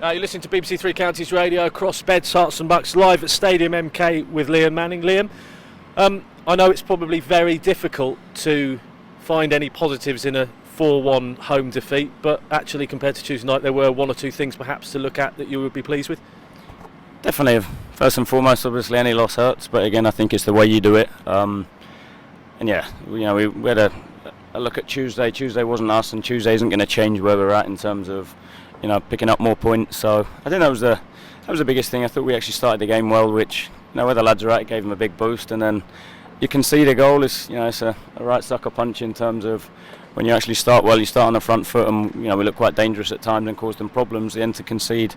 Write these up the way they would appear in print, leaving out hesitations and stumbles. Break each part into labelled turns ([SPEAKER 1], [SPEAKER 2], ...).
[SPEAKER 1] You're listening to BBC Three Counties Radio across Beds, Herts and Bucks, live at Stadium MK with Liam Manning. Liam, I know it's probably very difficult to find any positives in a 4-1 home defeat, but actually compared to Tuesday night there were one or two things perhaps to look at that you would be pleased with?
[SPEAKER 2] Definitely. First and foremost, obviously any loss hurts, but again I think it's the way you do it. And yeah, we had a look at Tuesday. Tuesday wasn't us, and Tuesday isn't going to change where we're at in terms of picking up more points. So I think that was the biggest thing. I thought we actually started the game well, which where the lads are at, gave them a big boost, and then you concede a goal. It's a right sucker punch in terms of when you actually start well, you start on the front foot, and we look quite dangerous at times and cause them problems. Then to concede,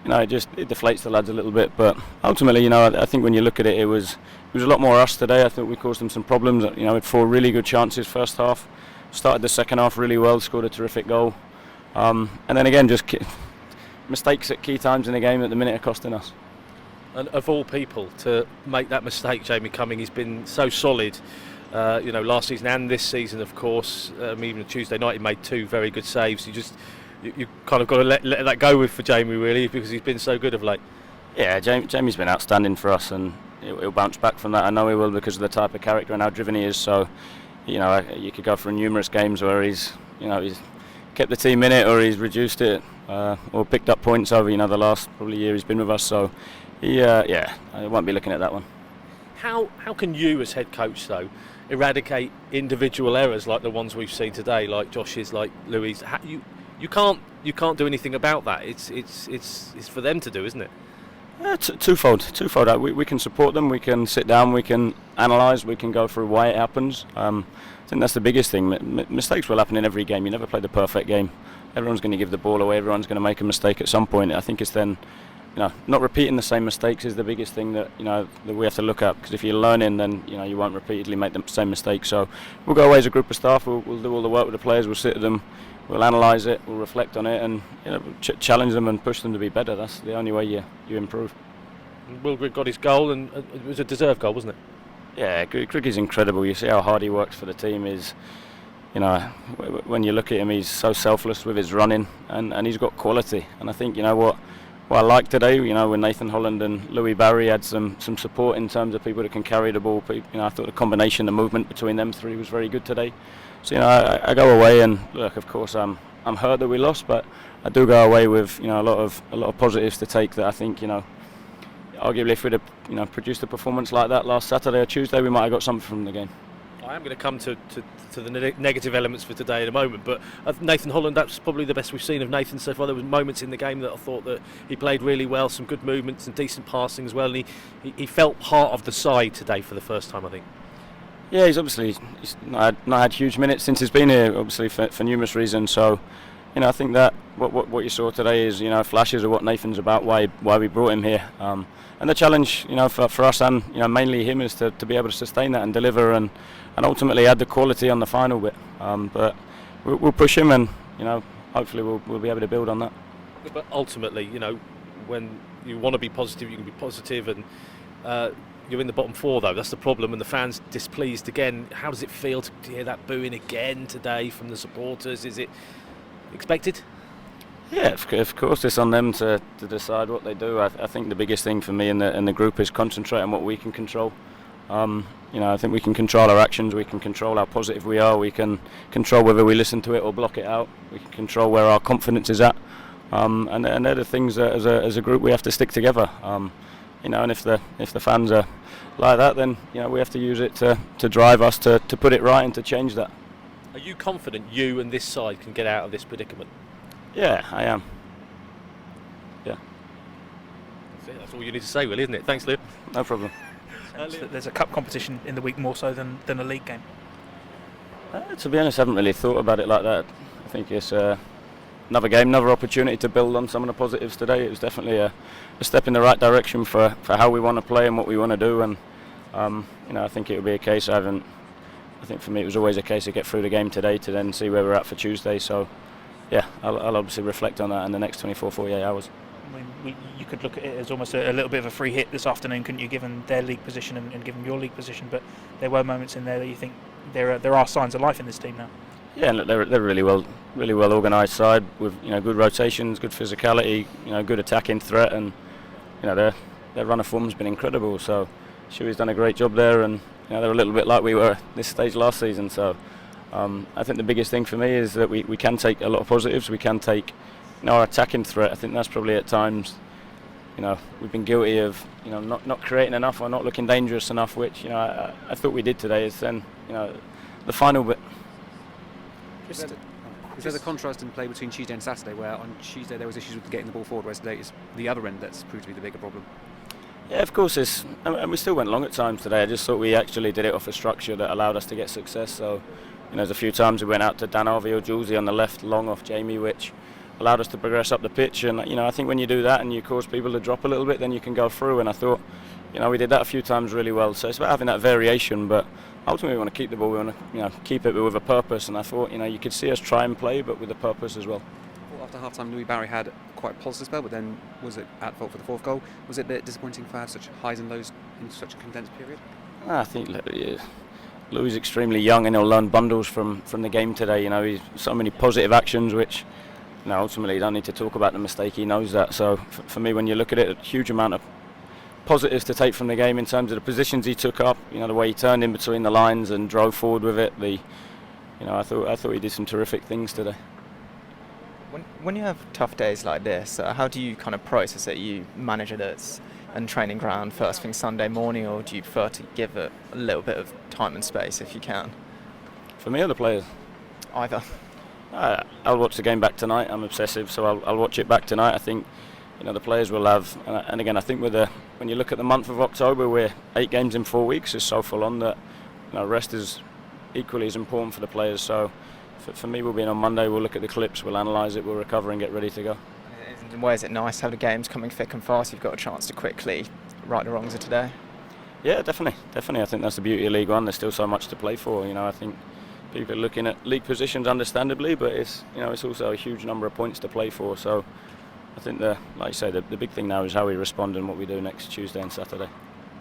[SPEAKER 2] it deflates the lads a little bit. But ultimately, I think when you look at it, it was a lot more us today. I think we caused them some problems. We had 4 really good chances first half. Started the second half really well, scored a terrific goal. And then again, just mistakes at key times in the game at the minute are costing us.
[SPEAKER 1] And of all people to make that mistake, Jamie Cumming, he's been so solid, last season and this season, of course. Even Tuesday night, he made 2 very good saves. You kind of got to let that go for Jamie, really, because he's been so good of late.
[SPEAKER 2] Yeah, Jamie's been outstanding for us, and he'll bounce back from that. I know he will, because of the type of character and how driven he is. So, you could go through numerous games where he's kept the team in it, or he's reduced it, or picked up points over the last probably year he's been with us. So I won't be looking at that one.
[SPEAKER 1] How can you as head coach though eradicate individual errors like the ones we've seen today, like Josh's, like Louis'? You can't do anything about that. It's for them to do, isn't it?
[SPEAKER 2] Twofold. We can support them, we can sit down, we can analyse, we can go through why it happens. I think that's the biggest thing. Mistakes will happen in every game. You never play the perfect game. Everyone's going to give the ball away, everyone's going to make a mistake at some point. I think it's then, not repeating the same mistakes is the biggest thing that we have to look at, because if you're learning, then you won't repeatedly make the same mistake. So we'll go away as a group of staff, we'll do all the work with the players, we'll sit with them, we'll analyse it, we'll reflect on it, and challenge them and push them to be better. That's the only way you improve.
[SPEAKER 1] Will Grigg got his goal, and it was a deserved goal, wasn't it?
[SPEAKER 2] Yeah, Grigg is incredible. You see how hard he works for the team. When you look at him, he's so selfless with his running, and he's got quality. And I think what I liked today, when Nathan Holland and Louis Barry had some support in terms of people that can carry the ball. I thought the combination, the movement between them 3 was very good today. So I go away and look. Of course, I'm hurt that we lost, but I do go away with a lot of positives to take. That I think arguably if we'd have produced a performance like that last Saturday or Tuesday, we might have got something from the game.
[SPEAKER 1] I am going to come to the negative elements for today in a moment, but Nathan Holland, that's probably the best we've seen of Nathan so far. There were moments in the game that I thought that he played really well, some good movements and decent passing as well, and he felt part of the side today for the first time, I think.
[SPEAKER 2] Yeah, he's not had huge minutes since he's been here, obviously for numerous reasons. So, I think that what you saw today is flashes of what Nathan's about, why we brought him here. And the challenge, for us and mainly him, is to be able to sustain that and deliver and ultimately add the quality on the final bit. But we'll push him, and hopefully we'll be able to build on that.
[SPEAKER 1] But ultimately, when you want to be positive, you can be positive, and you're in the bottom 4 though. That's the problem, and the fans displeased again. How does it feel to hear that booing again today from the supporters? Is it expected?
[SPEAKER 2] Yeah, of course it's on them to decide what they do. I think the biggest thing for me in the group is concentrate on what we can control. I think we can control our actions, we can control how positive we are, we can control whether we listen to it or block it out, we can control where our confidence is at, and they're the things that as a group we have to stick together. And if the fans are like that, then we have to use it to drive us to put it right and to change that.
[SPEAKER 1] Are you confident you and this side can get out of this predicament?
[SPEAKER 2] Yeah, I am. Yeah.
[SPEAKER 1] That's all you need to say, really, isn't it? Thanks, Lou.
[SPEAKER 2] No problem.
[SPEAKER 3] There's a cup competition in the week more so than a league game.
[SPEAKER 2] To be honest, I haven't really thought about it like that. I think it's another game, another opportunity to build on some of the positives today. It was definitely a step in the right direction for how we want to play and what we want to do. And I think it will be a case. I think for me it was always a case of get through the game today to then see where we're at for Tuesday. So. Yeah, I'll obviously reflect on that in the next 48 hours.
[SPEAKER 3] You could look at it as almost a little bit of a free hit this afternoon, couldn't you, given their league position and given your league position? But there were moments in there that you think there are signs of life in this team now.
[SPEAKER 2] Yeah, and look, they're really well organised side with good rotations, good physicality, good attacking threat, and their run of form's been incredible. So Shuey's done a great job there, and they're a little bit like we were at this stage last season. So I think the biggest thing for me is that we can take a lot of positives. We can take our attacking threat. I think that's probably at times we've been guilty of not creating enough or not looking dangerous enough, which I thought we did today. Is then the final bit.
[SPEAKER 4] Is there the contrast in play between Tuesday and Saturday, where on Tuesday there was issues with getting the ball forward, whereas today it's the other end that's proved to be the bigger problem?
[SPEAKER 2] Yeah, of course, and we still went long at times today. I just thought we actually did it off a structure that allowed us to get success. So, there's a few times we went out to Dan Harvey or Julesy on the left, long off Jamie, which allowed us to progress up the pitch. And I think when you do that and you cause people to drop a little bit, then you can go through. And I thought, we did that a few times really well. So it's about having that variation, but ultimately we want to keep the ball. We want to keep it with a purpose. And I thought, you could see us try and play, but with a purpose as well.
[SPEAKER 4] After half-time, Louis Barry had quite a positive spell, but then was it at fault for the fourth goal? Was it a bit disappointing for have such highs and lows in such a condensed period?
[SPEAKER 2] I think Louis is extremely young and he'll learn bundles from the game today. He's so many positive actions, which ultimately you don't need to talk about the mistake. He knows that. So for me, when you look at it, a huge amount of positives to take from the game in terms of the positions he took up. The way he turned in between the lines and drove forward with it. I thought he did some terrific things today.
[SPEAKER 5] When you have tough days like this, how do you kind of process it? You manage it and training ground first thing Sunday morning, or do you prefer to give it a little bit of time and space if you can?
[SPEAKER 2] For me or the players?
[SPEAKER 5] Either.
[SPEAKER 2] I'll watch the game back tonight. I'm obsessive, so I'll watch it back tonight. I think the players will have, and again I think when you look at the month of October, we're 8 games in 4 weeks, is so full on that rest is equally as important for the players. So for me, we'll be in on Monday, we'll look at the clips, we'll analyse it, we'll recover and get ready to go.
[SPEAKER 5] And where is it nice how the game's coming thick and fast, you've got a chance to quickly right the wrongs of today?
[SPEAKER 2] Yeah, definitely. I think that's the beauty of League One. There's still so much to play for. I think people are looking at league positions understandably, but it's also a huge number of points to play for. So I think like you say, the big thing now is how we respond and what we do next Tuesday and Saturday.